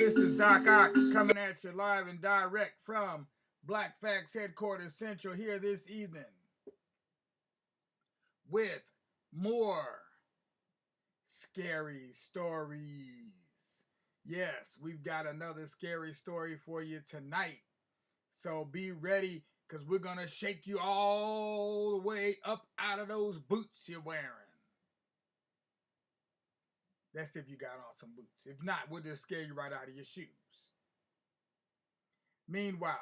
This is Doc Ock coming at you live and direct from Black Facts Headquarters Central here this evening with more scary stories. Yes, we've got another scary story for you tonight. So be ready because we're going to shake you all the way up out of those boots you're wearing. That's if you got on some boots. If not, we'll just scare you right out of your shoes. Meanwhile,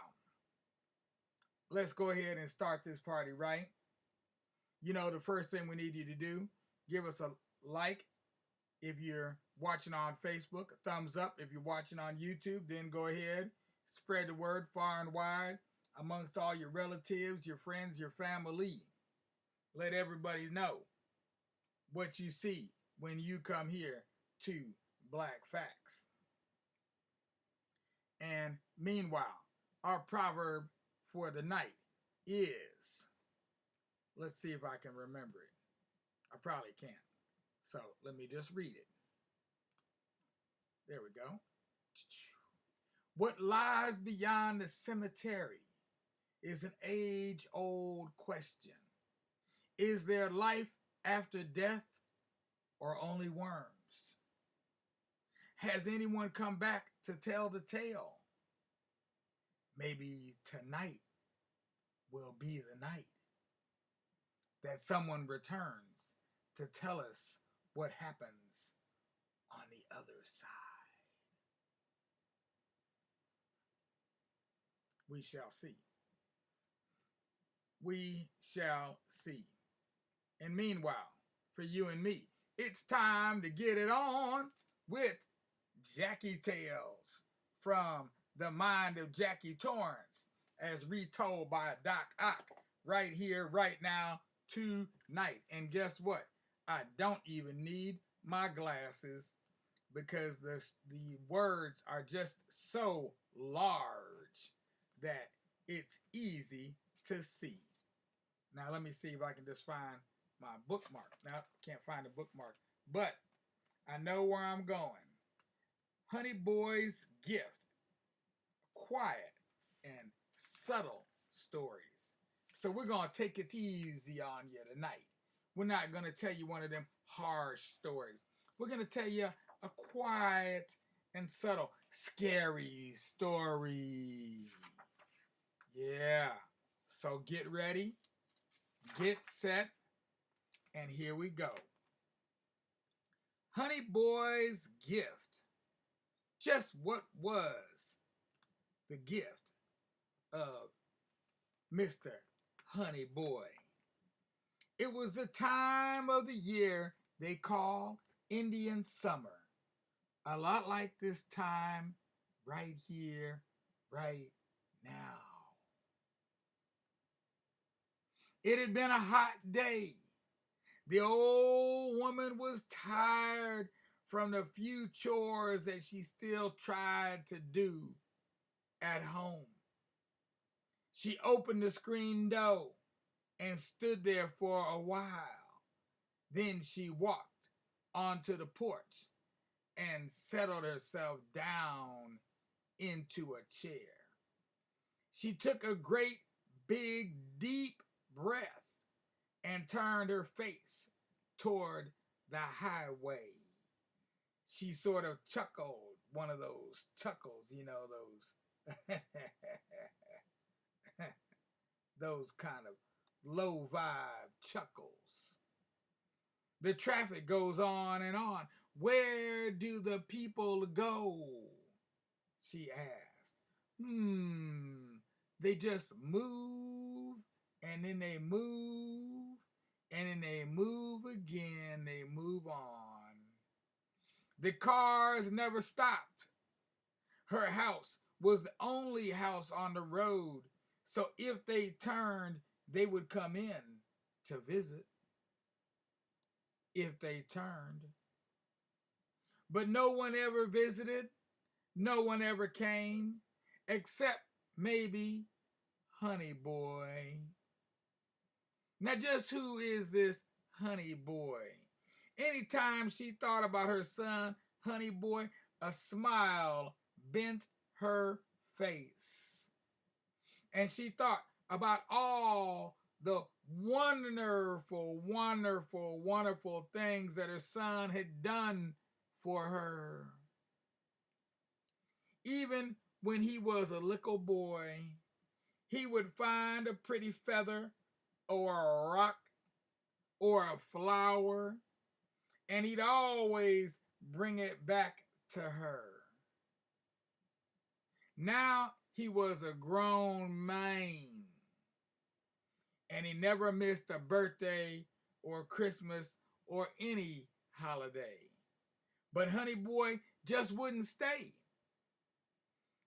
let's go ahead and start this party, right? You know, the first thing we need you to do, give us a like if you're watching on Facebook, a thumbs up if you're watching on YouTube, then go ahead, spread the word far and wide amongst all your relatives, your friends, your family. Let everybody know what you see when you come here to Black Facts. And meanwhile, our proverb for the night is, let's see if I can remember it. I probably can't. So let me just read it. There we go. What lies beyond the cemetery is an age-old question. Is there life after death or only worms? Has anyone come back to tell the tale? Maybe tonight will be the night that someone returns to tell us what happens on the other side. We shall see. We shall see. And meanwhile, for you and me, it's time to get it on with Jackie Tales from the mind of Jackie Torrance, as retold by Doc Ock right here, right now, tonight. And guess what? I don't even need my glasses because the words are just so large that it's easy to see. Now let me see if I can just find my bookmark. Now can't find a bookmark, but I know where I'm going. Honey Boy's Gift. Quiet and subtle stories. So we're going to take it easy on you tonight. We're not going to tell you one of them harsh stories. We're going to tell you a quiet and subtle, scary story. Yeah. So get ready, get set, and here we go. Honey Boy's Gift. Just what was the gift of Mr. Honey Boy? It was the time of the year they call Indian summer. A lot like this time right here, right now. It had been a hot day. The old woman was tired from the few chores that she still tried to do at home. She opened the screen door and stood there for a while. Then she walked onto the porch and settled herself down into a chair. She took a great, big, deep breath and turned her face toward the highway. She sort of chuckled, one of those chuckles, you know, those those kind of low vibe chuckles. The traffic goes on and on. Where do the people go? She asked. They just move, and then they move, and then they move again, they move on. The cars never stopped. Her house was the only house on the road, so if they turned, they would come in to visit. If they turned. But no one ever visited, no one ever came, except maybe Honey Boy. Now just who is this Honey Boy? Anytime she thought about her son, Honey Boy, a smile bent her face. And she thought about all the wonderful, wonderful, wonderful things that her son had done for her. Even when he was a little boy, he would find a pretty feather or a rock or a flower, and he'd always bring it back to her. Now he was a grown man, and he never missed a birthday or Christmas or any holiday. But Honey Boy just wouldn't stay.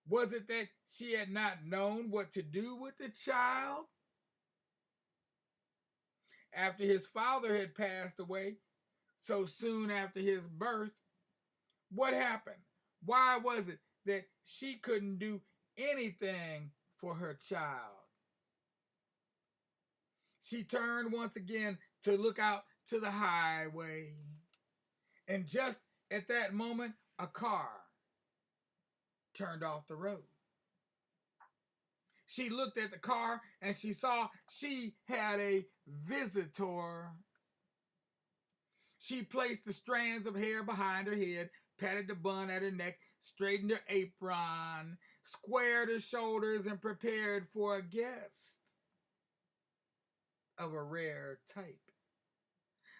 Was it that she had not known what to do with the child? After his father had passed away so soon after his birth, what happened? Why was it that she couldn't do anything for her child? She turned once again to look out to the highway. And just at that moment, a car turned off the road. She looked at the car and she saw she had a visitor. She placed the strands of hair behind her head, patted the bun at her neck, straightened her apron, squared her shoulders, and prepared for a guest of a rare type.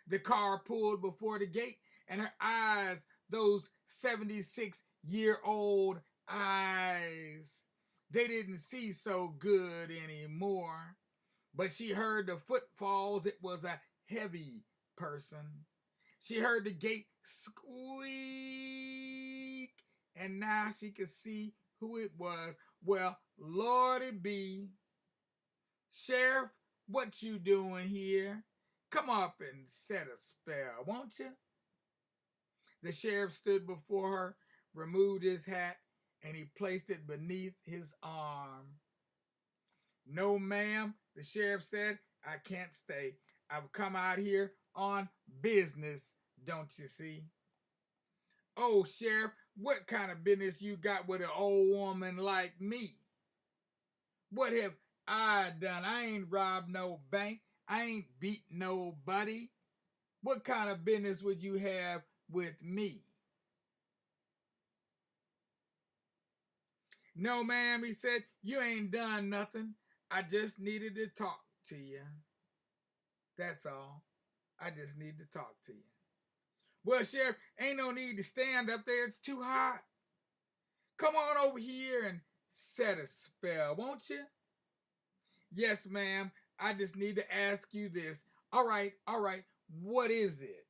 The car pulled before the gate, and her eyes, those 76-year-old eyes, they didn't see so good anymore. But she heard the footfalls. It was a heavy person. She heard the gate squeak, and now she could see who it was. Well, Lordy be, Sheriff, what you doing here? Come up and set a spell, won't you? The sheriff stood before her, removed his hat, and he placed it beneath his arm. No, ma'am, the sheriff said, I can't stay. I've come out here on business, don't you see? Oh, Sheriff, what kind of business you got with an old woman like me? What have I done? I ain't robbed no bank. I ain't beat nobody. What kind of business would you have with me? No, ma'am, he said, you ain't done nothing. I just needed to talk to you. That's all. I just need to talk to you. Well, Sheriff, ain't no need to stand up there. It's too hot. Come on over here and set a spell, won't you? Yes, ma'am. I just need to ask you this. All right. What is it?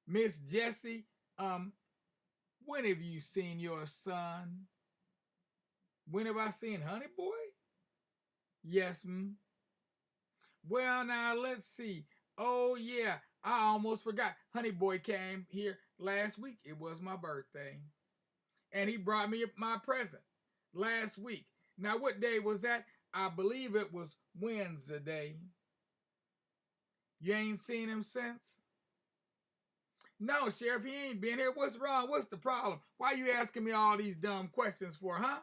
Miss Jessie, when have you seen your son? When have I seen Honey Boy? Yes, ma'am. Well, now let's see. Oh, yeah, I almost forgot. Honey Boy came here last week. It was my birthday. And he brought me my present last week. Now, what day was that? I believe it was Wednesday. You ain't seen him since? No, Sheriff, he ain't been here. What's wrong? What's the problem? Why you asking me all these dumb questions for, huh?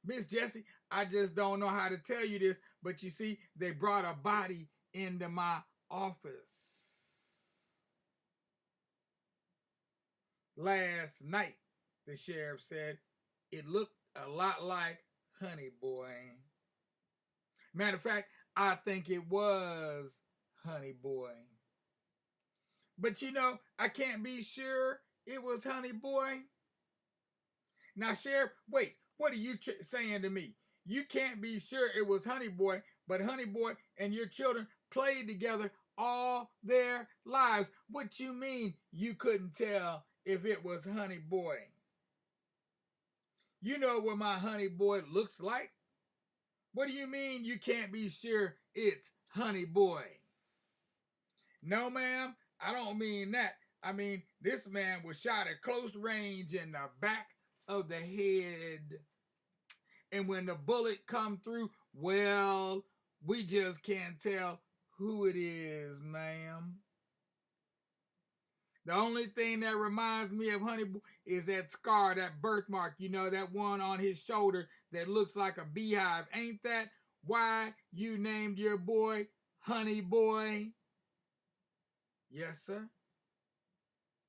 Miss Jessie, I just don't know how to tell you this, but you see, they brought a body into my office last night, the sheriff said. It looked a lot like Honey Boy. Matter of fact, I think it was Honey Boy. But you know, I can't be sure it was Honey Boy. Now, Sheriff, wait, what are you saying to me? You can't be sure it was Honey Boy, but Honey Boy and your children played together all their lives. What you mean you couldn't tell if it was Honey Boy? You know what my Honey Boy looks like? What do you mean you can't be sure it's Honey Boy? No, ma'am, I don't mean that. I mean, this man was shot at close range in the back of the head. And when the bullet come through, well, we just can't tell who it is, ma'am. The only thing that reminds me of Honey Boy is that scar, that birthmark, you know, that one on his shoulder that looks like a beehive. Ain't that why you named your boy Honey Boy? Yes, sir.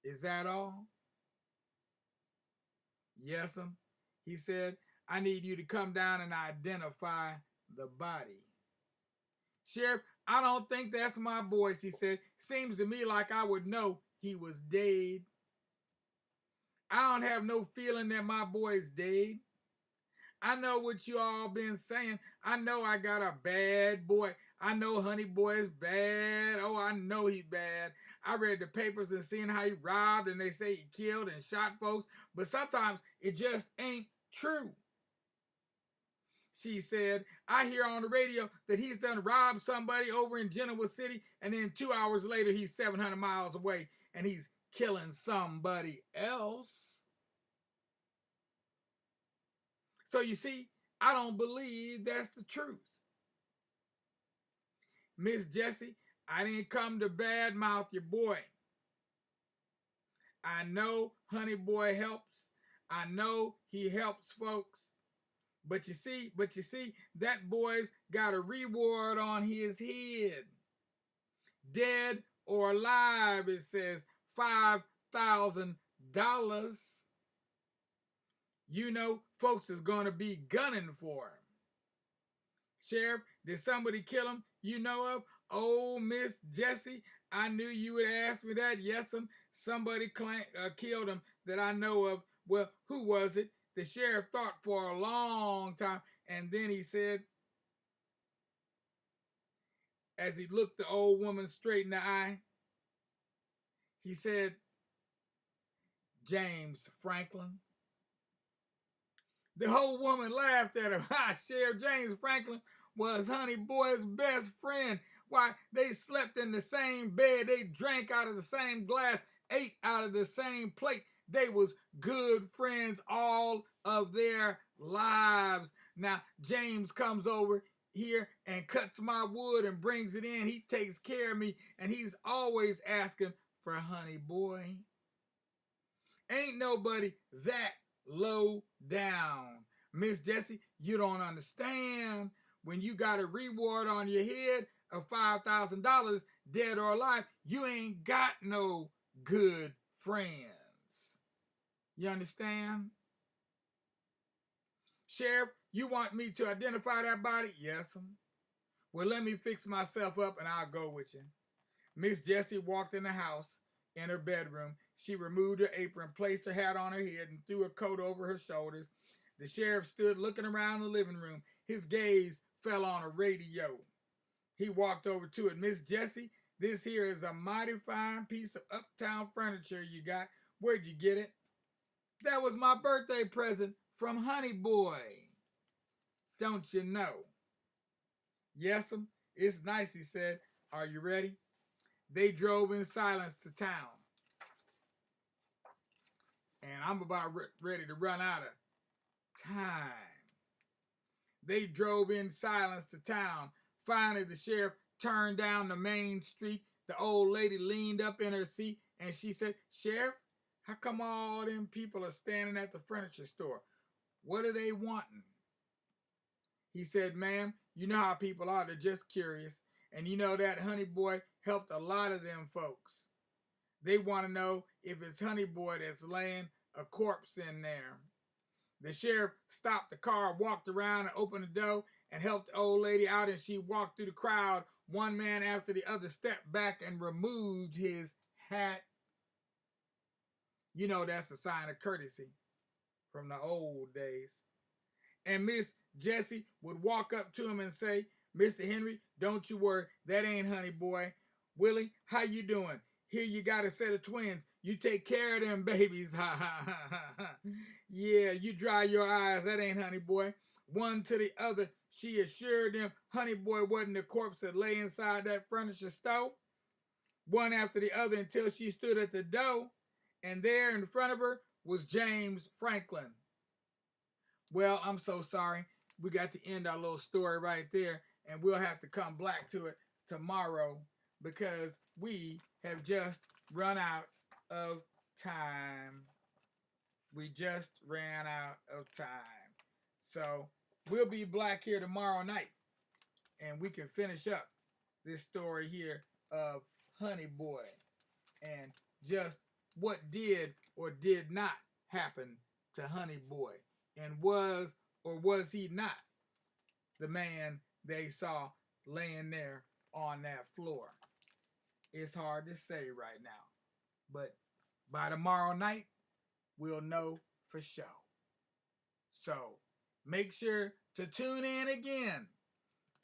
Is that all? Yes, sir. He said, I need you to come down and identify the body. Sheriff, I don't think that's my boy, she said. Seems to me like I would know he was dead. I don't have no feeling that my boy's dead. I know what you all been saying. I know I got a bad boy. I know Honey Boy is bad. Oh, I know he's bad. I read the papers and seen how he robbed and they say he killed and shot folks. But sometimes it just ain't true. She said, I hear on the radio that he's done robbed somebody over in Genoa City, and then 2 hours later he's 700 miles away and he's killing somebody else. So you see, I don't believe that's the truth. Miss Jessie, I didn't come to badmouth your boy. I know Honey Boy helps. I know he helps folks. But you see, that boy's got a reward on his head. Dead or alive, it says $5,000. You know, folks is going to be gunning for him. Sheriff, did somebody kill him you know of? Oh, Miss Jessie, I knew you would ask me that. Yes, somebody killed him that I know of. Well, who was it? The sheriff thought for a long time, and then he said, as he looked the old woman straight in the eye, he said, James Franklin. The whole woman laughed at him. Sheriff James Franklin was Honey Boy's best friend. Why, they slept in the same bed. They drank out of the same glass, ate out of the same plate. They was good friends all of their lives. Now, James comes over here and cuts my wood and brings it in. He takes care of me, and he's always asking for Honey Boy. Ain't nobody that low down. Miss Jessie, you don't understand. When you got a reward on your head of $5,000, dead or alive, you ain't got no good friends. You understand? Sheriff, you want me to identify that body? Yes, Well, let me fix myself up and I'll go with you. Miss Jessie walked in the house in her bedroom. She removed her apron, placed her hat on her head, and threw a coat over her shoulders. The sheriff stood looking around the living room. His gaze fell on a radio. He walked over to it. Miss Jessie, this here is a mighty fine piece of uptown furniture you got. Where'd you get it? That was my birthday present from Honey Boy. Don't you know? Yes, it's nice, he said. Are you ready? They drove in silence to town. And I'm about ready to run out of time. They drove in silence to town. Finally, the sheriff turned down the main street. The old lady leaned up in her seat and she said, Sheriff, how come all them people are standing at the furniture store? What are they wanting? He said, ma'am, you know how people are. They're just curious. And you know that Honey Boy helped a lot of them folks. They want to know if it's Honey Boy that's laying a corpse in there. The sheriff stopped the car, walked around and opened the door and helped the old lady out, and she walked through the crowd. One man after the other stepped back and removed his hat. You know that's a sign of courtesy from the old days. And Miss Jessie would walk up to him and say, Mr. Henry, don't you worry, that ain't Honey Boy. Willie, how you doing? Here you got a set of twins. You take care of them babies. Ha ha ha ha ha. Yeah, you dry your eyes. That ain't Honey Boy. One to the other, she assured them Honey Boy wasn't the corpse that lay inside that furniture store. One after the other until she stood at the door, and there in front of her was James Franklin. Well, I'm so sorry. We got to end our little story right there, and we'll have to come back to it tomorrow because we have just run out of time. We just ran out of time. So we'll be back here tomorrow night and we can finish up this story here of Honey Boy and just what did or did not happen to Honey Boy, and was or was he not the man they saw laying there on that floor. It's hard to say right now, but by tomorrow night we'll know for sure. So make sure to tune in again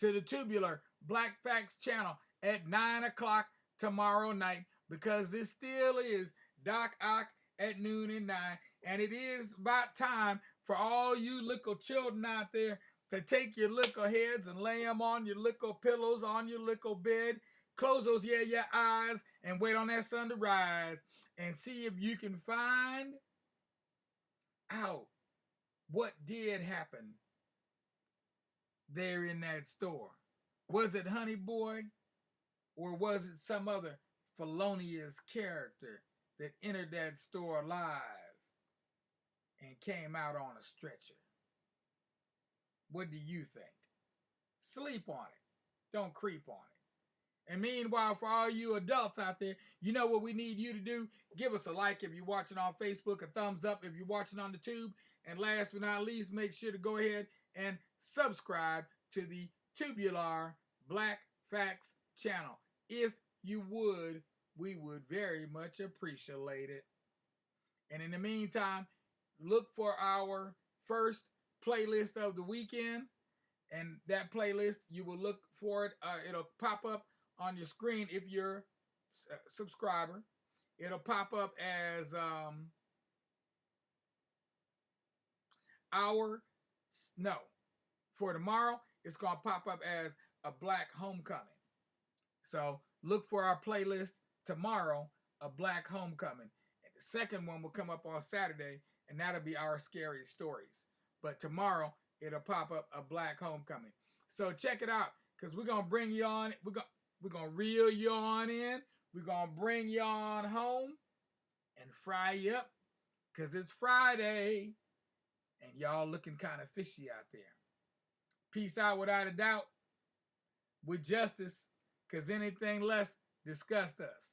to the Tubular Black Facts channel at 9 o'clock tomorrow night, because this still is Doc Ock at noon and 9. And it is about time for all you little children out there to take your little heads and lay them on your little pillows, on your little bed. Close those yeah eyes and wait on that sun to rise and see if you can find out what did happen there in that store. Was it Honey Boy, or was it some other felonious character that entered that store alive and came out on a stretcher? What do you think? Sleep on it. Don't creep on it. And meanwhile, for all you adults out there, you know what we need you to do? Give us a like if you're watching on Facebook, a thumbs up if you're watching on the tube, and last but not least, make sure to go ahead and subscribe to the Tubular Black Facts channel. If you would, we would very much appreciate it. And in the meantime, look for our first playlist of the weekend. And that playlist, you will look for it. It'll pop up on your screen if you're a subscriber. It'll pop up as for tomorrow, it's going to pop up as a Black Homecoming. So look for our playlist tomorrow, a Black Homecoming. And the second one will come up on Saturday, and that'll be our scary stories. But tomorrow, it'll pop up a Black Homecoming. So check it out, because we're going to bring you on. We're going to reel you on in. We're going to bring you on home and fry you up, because it's Friday, and y'all looking kind of fishy out there. Peace out without a doubt, with justice, because anything less disgusts us.